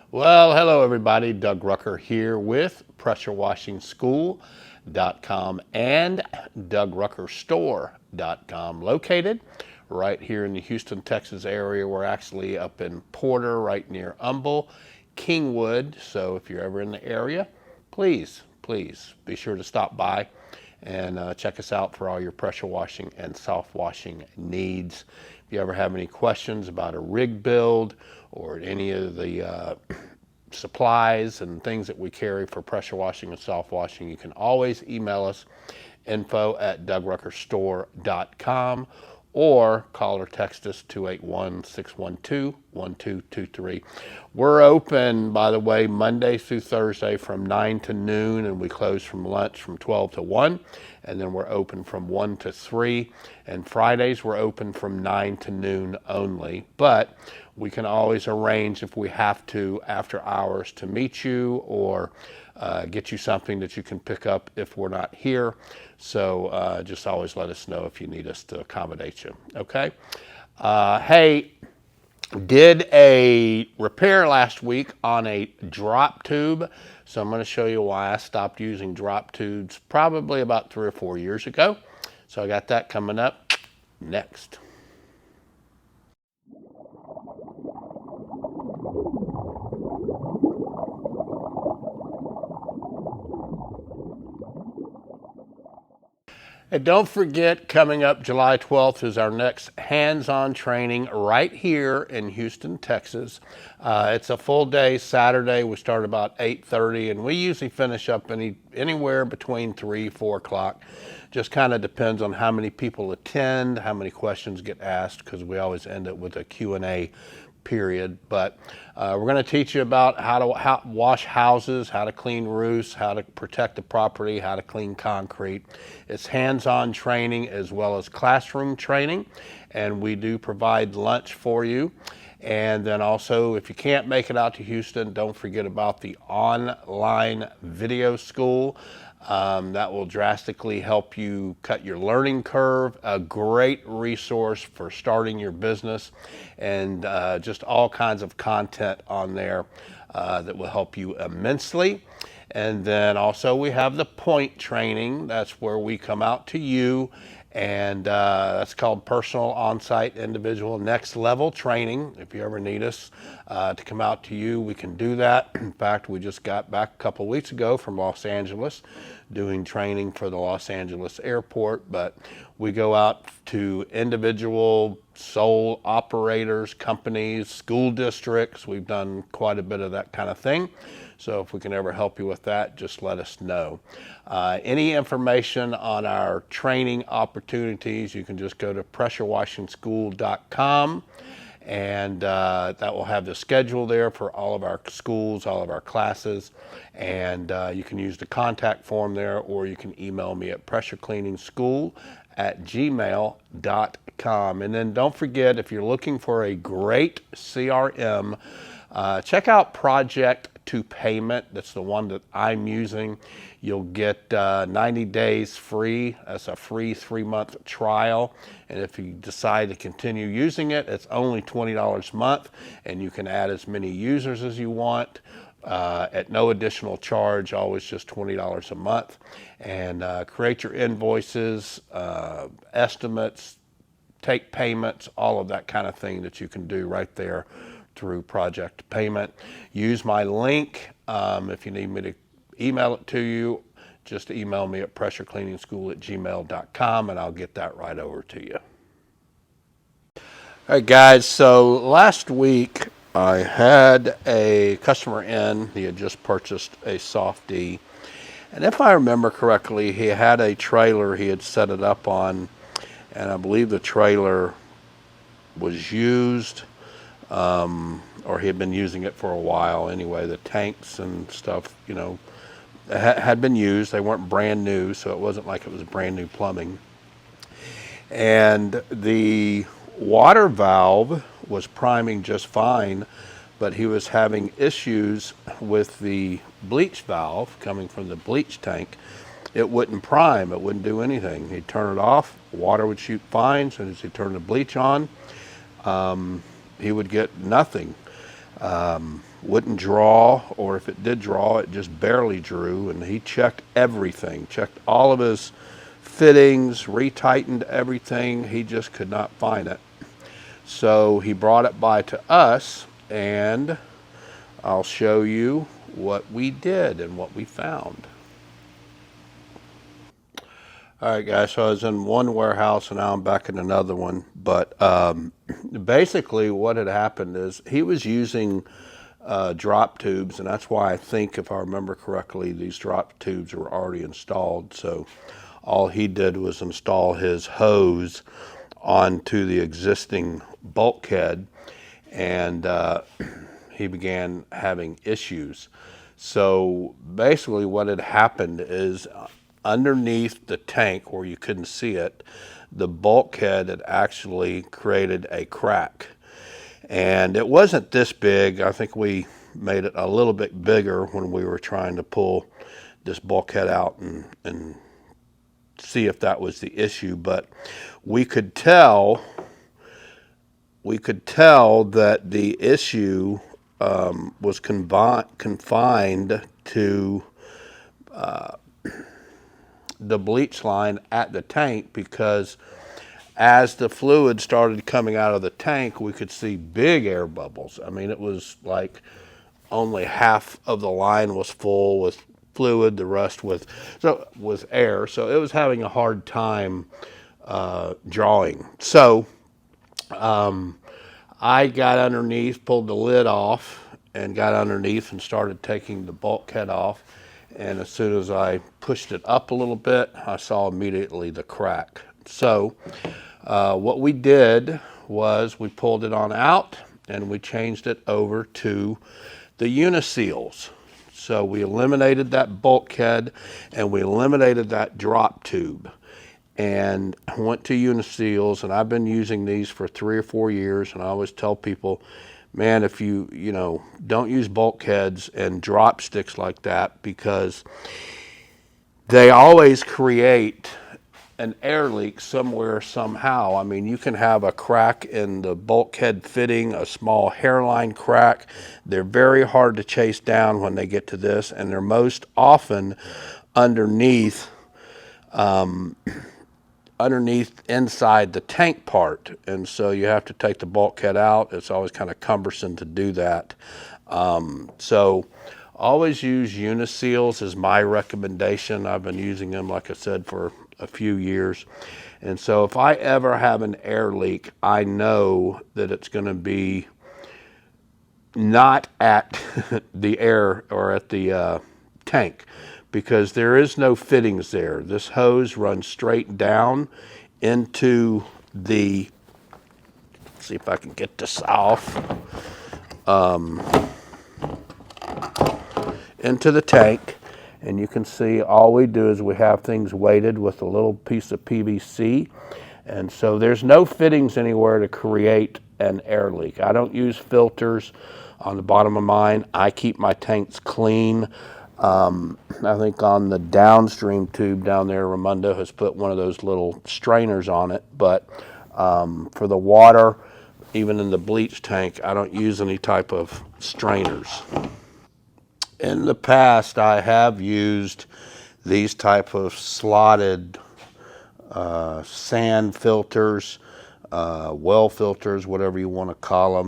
Well, hello everybody. Doug Rucker here with PressureWashingSchool.com and DougRuckerStore.com, located right here in the Houston, Texas area. We're actually up in Porter, right near Humble, Kingwood. So if you're ever in the area, please be sure to stop by and check us out for all your pressure washing and soft washing needs. If you ever have any questions about a rig build or any of the supplies and things that we carry for pressure washing and soft washing, you can always email us info@DougRuckerStore.com or call or text us 281-612-1223. We're open, by the way, Monday through Thursday from 9 to noon, and we close from lunch from 12 to 1, and then we're open from 1 to 3, and Fridays we're open from 9 to noon only. But we can always arrange, if we have to, after hours to meet you or get you something that you can pick up if we're not here. So just always let us know if you need us to accommodate you, okay? Hey, did a repair last week on a drop tube. So I'm going to show you why I stopped using drop tubes probably about 3 or 4 years ago. So I got that coming up next. And don't forget, coming up July 12th is our next hands-on training right here in Houston, Texas. It's a full day Saturday. We start about 8:30, and we usually finish up anywhere between 3, 4 o'clock. Just kind of depends on how many people attend, how many questions get asked, because we always end it with a Q&A period. But we're going to teach you about how to wash houses, how to clean roofs, how to protect the property, how to clean concrete. It's hands-on training as well as classroom training, and we do provide lunch for you. And then also, if you can't make it out to Houston, don't forget about the online video school. That will drastically help you cut your learning curve. A great resource for starting your business, and just all kinds of content on there that will help you immensely. And then also we have the point training. That's where we come out to you, and that's called personal on-site individual next level training. If you ever need us to come out to you, we can do that. In fact, we just got back a couple weeks ago from Los Angeles doing training for the Los Angeles airport. But we go out to individual sole operators, companies, school districts. We've done quite a bit of that kind of thing. So if we can ever help you with that, just let us know. Any information on our training opportunities, you can just go to PressureWashingSchool.com, and that will have the schedule there for all of our schools, all of our classes. And you can use the contact form there, or you can email me at pressurecleaningschool@gmail.com. And then don't forget, if you're looking for a great CRM, check out Project to Payment. That's the one that I'm using. You'll get 90 days free. That's a free 3-month trial. And if you decide to continue using it, it's only $20 a month, and you can add as many users as you want at no additional charge, always just $20 a month. And create your invoices, estimates, take payments, all of that kind of thing that you can do right there through Project Payment. Use my link if you need me to email it to you. Just email me at pressurecleaningschool@gmail.com, and I'll get that right over to you. All right, guys, so last week I had a customer in. He had just purchased a Softie, and if I remember correctly, he had a trailer he had set it up on, and I believe the trailer was used, or he had been using it for a while anyway. The tanks and stuff, you know, had been used. They weren't brand new, so it wasn't like it was brand new plumbing. And the water valve was priming just fine, but he was having issues with the bleach valve coming from the bleach tank. It wouldn't prime, it wouldn't do anything. He'd turn it off, water would shoot fine. As soon as he turned the bleach on, he would get nothing. Wouldn't draw, or if it did draw, it just barely drew. And he checked everything, checked all of his fittings, retightened everything. He just could not find it. So he brought it by to us, and I'll show you what we did and what we found. All right, guys, so I was in one warehouse and now I'm back in another one. But basically what had happened is he was using drop tubes, and that's why I think, if I remember correctly, these drop tubes were already installed. So all he did was install his hose onto the existing bulkhead, and he began having issues. So basically what had happened is, underneath the tank where you couldn't see it, the bulkhead had actually created a crack. And it wasn't this big. I think we made it a little bit bigger when we were trying to pull this bulkhead out and see if that was the issue. But we could tell that the issue was confined to the bleach line at the tank, because as the fluid started coming out of the tank, we could see big air bubbles. I mean, it was like only half of the line was full with fluid, the rest with air. So it was having a hard time drawing. So I got underneath, pulled the lid off, and got underneath and started taking the bulkhead off. And as soon as I pushed it up a little bit, I saw immediately the crack. So what we did was we pulled it on out and we changed it over to the uniseals. So we eliminated that bulkhead and we eliminated that drop tube, and went to uniseals. And I've been using these for 3 or 4 years, and I always tell people, man, if you don't use bulkheads and drop sticks like that, because they always create an air leak somewhere, somehow. I mean, you can have a crack in the bulkhead fitting, a small hairline crack. They're very hard to chase down when they get to this, and they're most often underneath inside the tank part. And so you have to take the bulkhead out. It's always kind of cumbersome to do that. So always use uniseals is my recommendation. I've been using them, like I said, for a few years. And so if I ever have an air leak, I know that it's going to be not at the air or at the tank, because there is no fittings there. This hose runs straight down into the, let's see if I can get this off, into the tank. And you can see all we do is we have things weighted with a little piece of PVC. And so there's no fittings anywhere to create an air leak. I don't use filters on the bottom of mine. I keep my tanks clean. I think on the downstream tube down there, Raimondo has put one of those little strainers on it. But for the water, even in the bleach tank, I don't use any type of strainers. In the past, I have used these type of slotted sand filters, well filters, whatever you want to call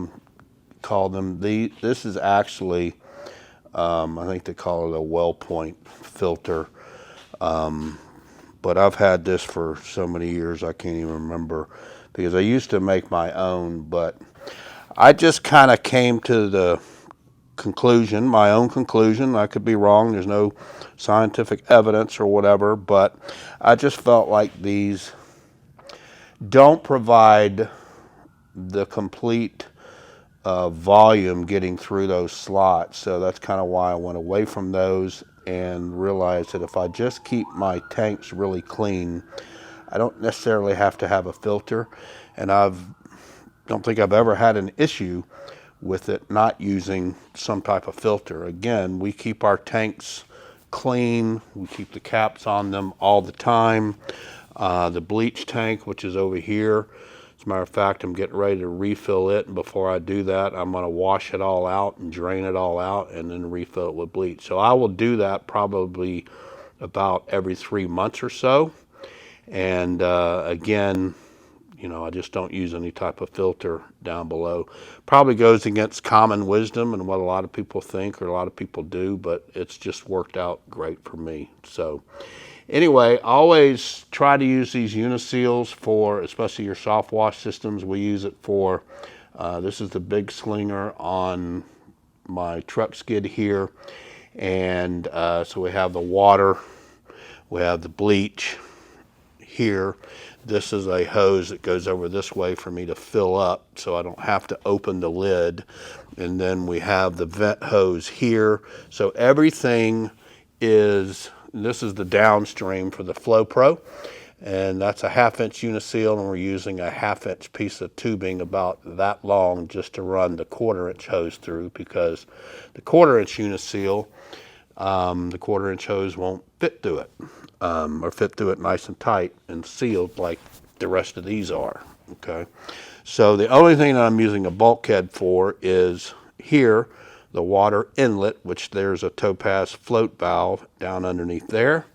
them. This is actually, I think they call it a well point filter. But I've had this for so many years I can't even remember, because I used to make my own. But I just kind of came to the conclusion, my own conclusion. I could be wrong. There's no scientific evidence or whatever, but I just felt like these don't provide the complete volume getting through those slots. So that's kind of why I went away from those and realized that if I just keep my tanks really clean, I don't necessarily have to have a filter. And don't think I've ever had an issue with it not using some type of filter. Again, we keep our tanks clean. We keep the caps on them all the time. The bleach tank, which is over here, As a matter of fact, I'm getting ready to refill it, and before I do that, I'm going to wash it all out and drain it all out and then refill it with bleach. So I will do that probably about every 3 months or so. And again, you know, I just don't use any type of filter down below. Probably goes against common wisdom and what a lot of people think or a lot of people do, but it's just worked out great for me. So anyway, always try to use these Uniseals for, especially your soft wash systems. We use it for, this is the big slinger on my truck skid here. And so we have the water, we have the bleach here. This is a hose that goes over this way for me to fill up so I don't have to open the lid. And then we have the vent hose here. So everything is, this is the downstream for the Flow Pro. And that's a 1/2 inch Uniseal, and we're using a 1/2 inch piece of tubing about that long just to run the 1/4 inch hose through, because the 1/4 inch Uniseal, the 1/4 inch hose won't fit through it. Or fit through it nice and tight and sealed like the rest of these are, okay? So the only thing that I'm using a bulkhead for is here, the water inlet, which there's a Topaz float valve down underneath there.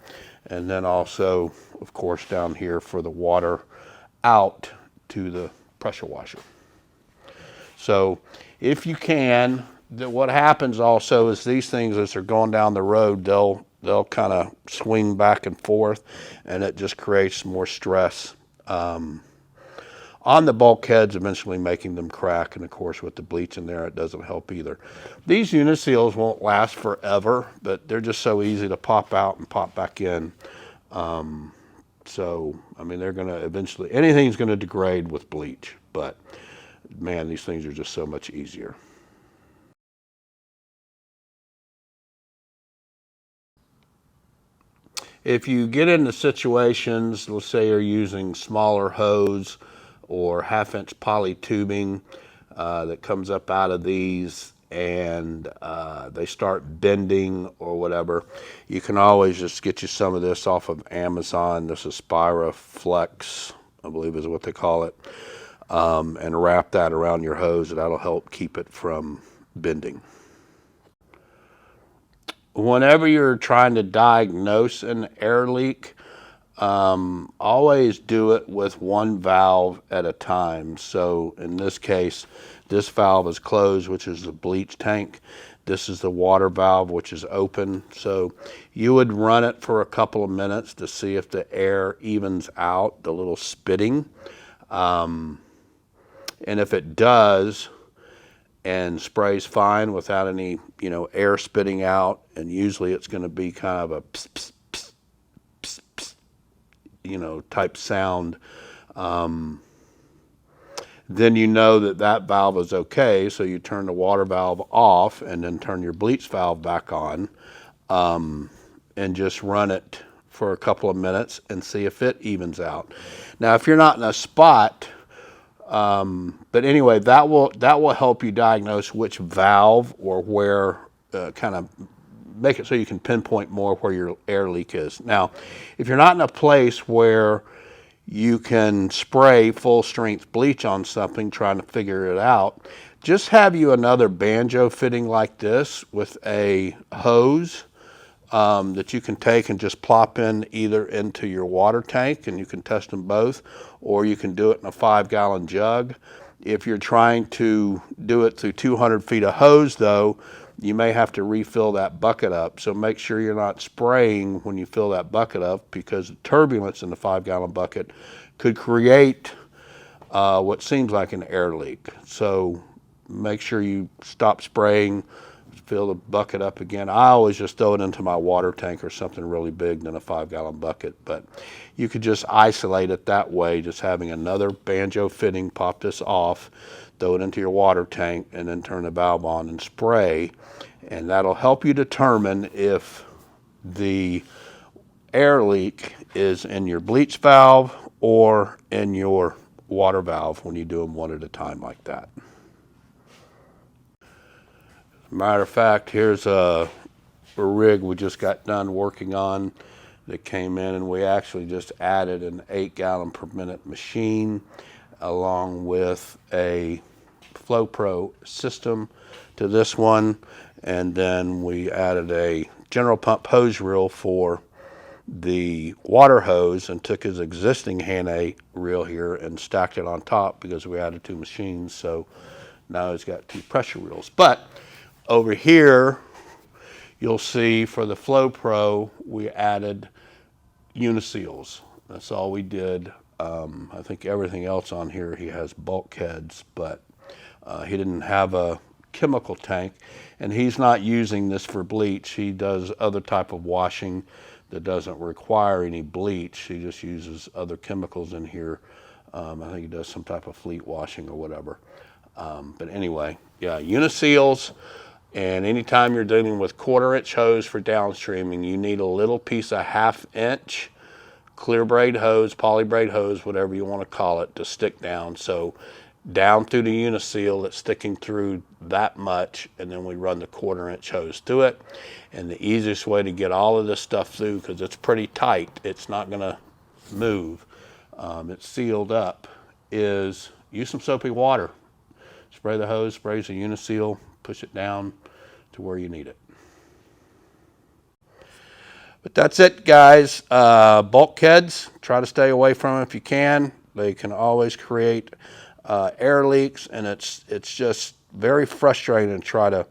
And then also, of course, down here for the water out to the pressure washer. So if you can, what happens also is these things, as they're going down the road, they'll kind of swing back and forth, and it just creates more stress on the bulkheads, eventually making them crack. And of course, with the bleach in there, it doesn't help either. These Uniseals won't last forever, but they're just so easy to pop out and pop back in. So, I mean, they're going to eventually, anything's going to degrade with bleach, but man, these things are just so much easier. If you get into situations, let's say you're using smaller hose or 1/2 inch poly tubing that comes up out of these, and they start bending or whatever, you can always just get you some of this off of Amazon. This is Spiraflex, I believe is what they call it, and wrap that around your hose, and that'll help keep it from bending. Whenever you're trying to diagnose an air leak, always do it with one valve at a time. So in this case, this valve is closed, which is the bleach tank. This is the water valve, which is open. So you would run it for a couple of minutes to see if the air evens out, the little spitting. And if it does, and sprays fine without any, you know, air spitting out, and usually it's going to be kind of a pss, pss, pss, pss, pss, you know, type sound, then you know that that valve is okay. So you turn the water valve off and then turn your bleach valve back on, and just run it for a couple of minutes and see if it evens out. Now, if you're not in a spot, but anyway, that will help you diagnose which valve or where, kind of make it so you can pinpoint more where your air leak is. Now, if you're not in a place where you can spray full strength bleach on something trying to figure it out, just have you another banjo fitting like this with a hose that you can take and just plop in either into your water tank, and you can test them both, or you can do it in a 5-gallon jug. If you're trying to do it through 200 feet of hose, though, you may have to refill that bucket up. So make sure you're not spraying when you fill that bucket up, because the turbulence in the 5-gallon bucket could create what seems like an air leak. So make sure you stop spraying, fill the bucket up again. I always just throw it into my water tank or something really big than a 5-gallon bucket, but you could just isolate it that way, just having another banjo fitting, pop this off, throw it into your water tank, and then turn the valve on and spray, and that'll help you determine if the air leak is in your bleach valve or in your water valve when you do them one at a time like that. Matter of fact, here's a rig we just got done working on that came in, and we actually just added an 8-gallon per minute machine. along with a Flow Pro system to this one, and then we added a general pump hose reel for the water hose and took his existing hand A reel here and stacked it on top because we added 2 machines. So now he's got 2 pressure reels. But over here, you'll see for the Flow Pro, we added uniseals. That's all we did. I think everything else on here, he has bulkheads, but he didn't have a chemical tank, and he's not using this for bleach. He does other type of washing that doesn't require any bleach. He just uses other chemicals in here. I think he does some type of fleet washing or whatever. But anyway, yeah, uniseals. And anytime you're dealing with 1/4-inch hose for downstreaming, you need a little piece of 1/2 inch clear braid hose, poly braid hose, whatever you want to call it, to stick down. So down through the uniseal, it's sticking through that much, and then we run the 1/4-inch hose through it. And the easiest way to get all of this stuff through, because it's pretty tight, it's not going to move, it's sealed up, is use some soapy water. Spray the hose, sprays the uniseal, push it down to where you need it. But that's it, guys. Bulkheads, try to stay away from them if you can. They can always create air leaks, and it's just very frustrating to try to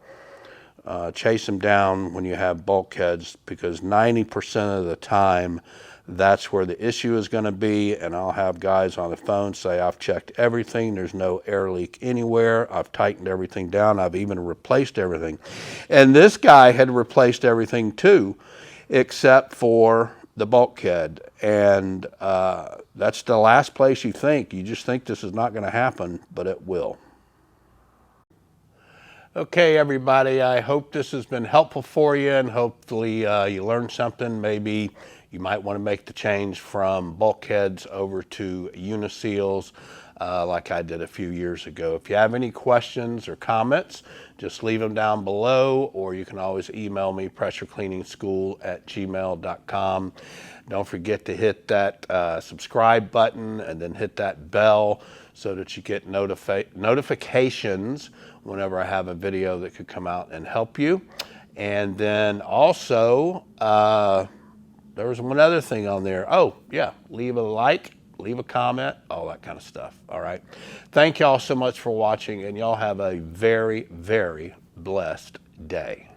chase them down when you have bulkheads, because 90% of the time that's where the issue is going to be. And I'll have guys on the phone say, I've checked everything, there's no air leak anywhere, I've tightened everything down, I've even replaced everything. And this guy had replaced everything too, except for the bulkhead. And that's the last place you think. You just think this is not going to happen, but it will. Okay, everybody, I hope this has been helpful for you, and hopefully you learned something. Maybe you might want to make the change from bulkheads over to uniseals like I did a few years ago. If you have any questions or comments, just leave them down below, or you can always email me, pressurecleaningschool@gmail.com. Don't forget to hit that subscribe button and then hit that bell so that you get notifications whenever I have a video that could come out and help you. And then also, there was one other thing on there. Oh, yeah, leave a like, leave a comment, all that kind of stuff. All right. Thank y'all so much for watching, and y'all have a very, very blessed day.